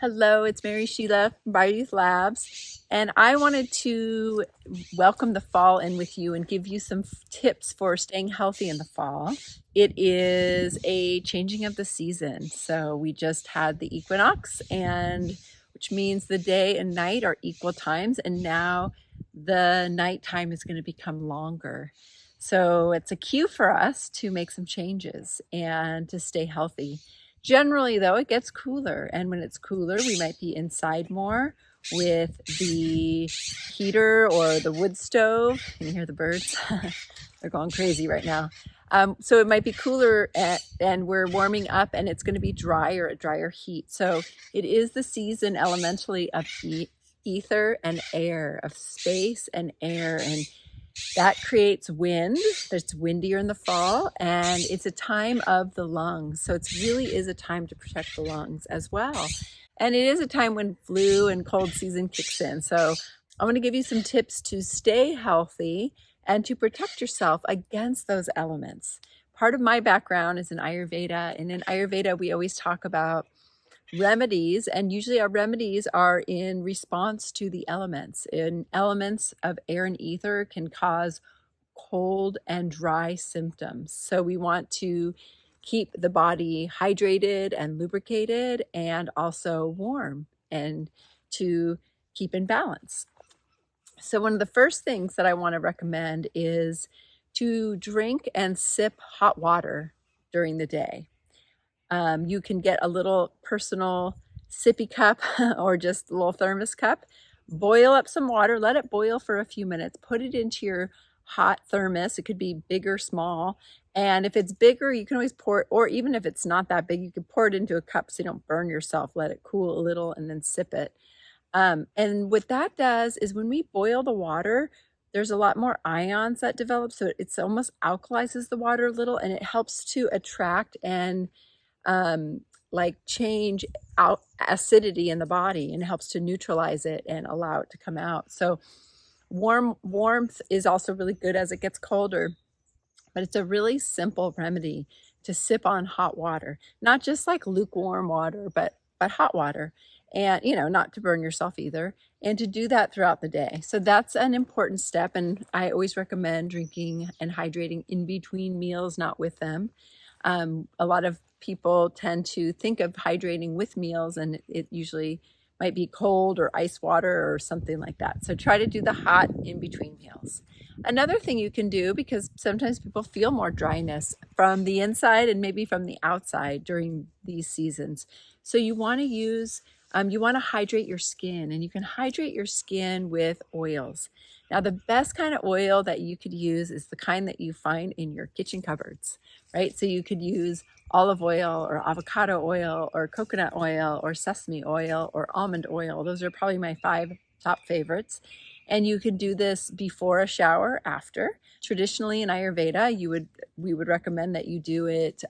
Hello, it's Mary Sheila from BioYouth Labs, and I wanted to welcome the fall in with you and give you some tips for staying healthy in the fall. It is a changing of the season, so we just had the equinox, and which means the day and night are equal times, and now the nighttime is going to become longer. So it's a cue for us to make some changes and to stay healthy. Generally, though, it gets cooler, and when it's cooler, we might be inside more with the heater or the wood stove. Can you hear the birds? They're going crazy right now. So it might be cooler and we're warming up, and it's going to be drier, a drier heat. So it is the season elementally of ether and air, of space and air, and that creates wind. It's windier in the fall, and it's a time of the lungs. So it really is a time to protect the lungs as well. And it is a time when flu and cold season kicks in. So I'm going to give you some tips to stay healthy and to protect yourself against those elements. Part of my background is in Ayurveda, and in Ayurveda, we always talk about remedies, and usually our remedies are in response to the elements. And elements of air and ether can cause cold and dry symptoms. So we want to keep the body hydrated and lubricated and also warm and to keep in balance. So one of the first things that I want to recommend is to drink and sip hot water during the day. You can get a little personal sippy cup or just a little thermos cup. Boil up some water, let it boil for a few minutes, put it into your hot thermos. It could be big or small. And if it's bigger, you can always pour it, or even if it's not that big, you can pour it into a cup so you don't burn yourself. Let it cool a little and then sip it. And what that does is when we boil the water, there's a lot more ions that develop. So it's almost alkalizes the water a little, and it helps to attract and change out acidity in the body, and helps to neutralize it and allow it to come out. So warmth is also really good as it gets colder, but it's a really simple remedy to sip on hot water, not just like lukewarm water, but hot water, and not to burn yourself either, and to do that throughout the day. So that's an important step, and I always recommend drinking and hydrating in between meals, not with them. A lot of people tend to think of hydrating with meals, and it usually might be cold or ice water or something like that. So try to do the hot in between meals. Another thing you can do, because sometimes people feel more dryness from the inside and maybe from the outside during these seasons. So you want to hydrate your skin, and you can hydrate your skin with oils. Now, the best kind of oil that you could use is the kind that you find in your kitchen cupboards, right? So you could use olive oil or avocado oil or coconut oil or sesame oil or almond oil. Those are probably my 5 top favorites. And you can do this before a shower, after. Traditionally in Ayurveda, we would recommend that you do it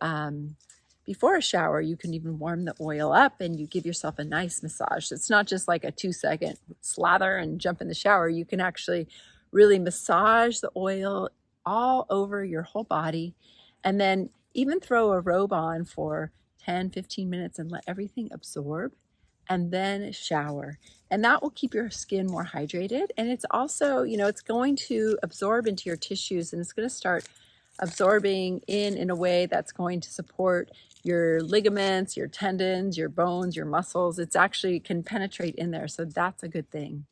before a shower. You can even warm the oil up and you give yourself a nice massage. So it's not just like a 2-second slather and jump in the shower. You can actually really massage the oil all over your whole body, and then even throw a robe on for 10-15 minutes and let everything absorb, and then shower. And that will keep your skin more hydrated. And it's also, it's going to absorb into your tissues, and it's going to start absorbing in a way that's going to support your ligaments, your tendons, your bones, your muscles. It's actually can penetrate in there. So that's a good thing.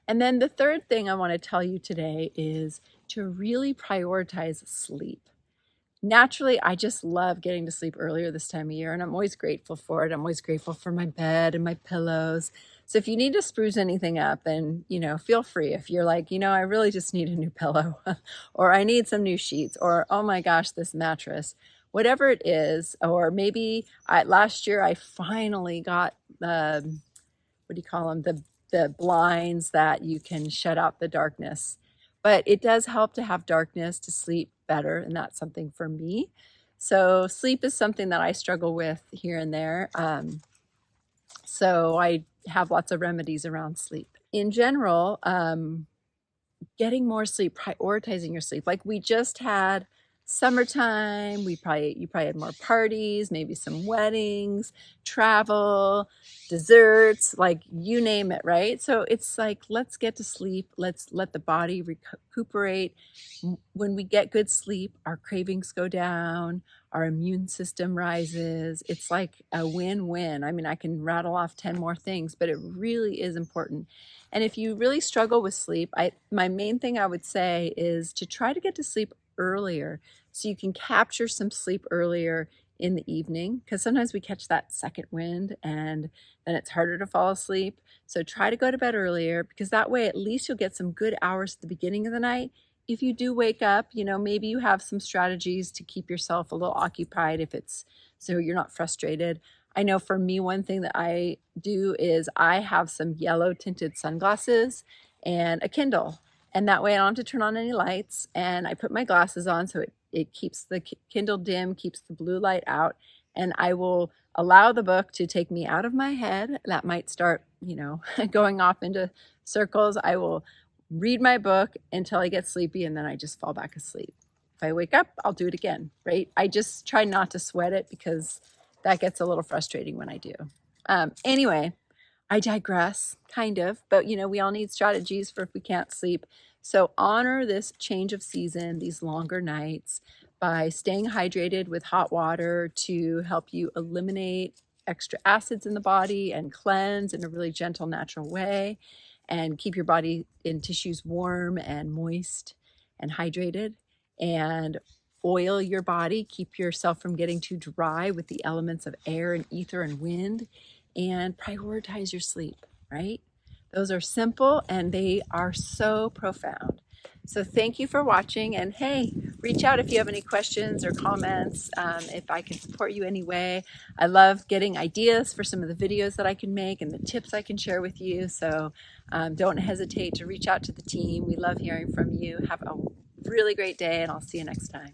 And then the third thing I want to tell you today is to really prioritize sleep. Naturally, I just love getting to sleep earlier this time of year, and I'm always grateful for it. I'm always grateful for my bed and my pillows. So if you need to spruce anything up, then, feel free. If you're like, I really just need a new pillow or I need some new sheets, or, oh my gosh, this mattress, whatever it is. Or maybe last year I finally got, what do you call them? The blinds that you can shut out the darkness. But it does help to have darkness to sleep better, and that's something for me. So sleep is something that I struggle with here and there. So I have lots of remedies around sleep. In general, getting more sleep, prioritizing your sleep. Like we just had summertime, you probably had more parties, maybe some weddings, travel, desserts, like you name it, right? So it's like, let's get to sleep. Let's let the body recuperate. When we get good sleep, our cravings go down, our immune system rises. It's like a win-win. I mean, I can rattle off 10 more things, but it really is important. And if you really struggle with sleep, my main thing I would say is to try to get to sleep earlier so you can capture some sleep earlier in the evening, because sometimes we catch that second wind and then it's harder to fall asleep. So try to go to bed earlier, because that way at least you'll get some good hours at the beginning of the night. If you do wake up, maybe you have some strategies to keep yourself a little occupied, if it's so you're not frustrated. I know for me, one thing that I do is I have some yellow tinted sunglasses and a Kindle. And that way I don't have to turn on any lights, and I put my glasses on so it keeps the Kindle dim, keeps the blue light out, and I will allow the book to take me out of my head. That might start, going off into circles. I will read my book until I get sleepy, and then I just fall back asleep. If I wake up, I'll do it again, right? I just try not to sweat it, because that gets a little frustrating when I do. Anyway, I digress, kind of, but we all need strategies for if we can't sleep. So honor this change of season, these longer nights, by staying hydrated with hot water to help you eliminate extra acids in the body and cleanse in a really gentle, natural way, and keep your body and tissues warm and moist and hydrated. And oil your body, keep yourself from getting too dry with the elements of air and ether and wind, and prioritize your sleep, right? Those are simple and they are so profound. So thank you for watching, and hey, reach out if you have any questions or comments, if I can support you any way. I love getting ideas for some of the videos that I can make and the tips I can share with you. So don't hesitate to reach out to the team. We love hearing from you. Have a really great day, and I'll see you next time.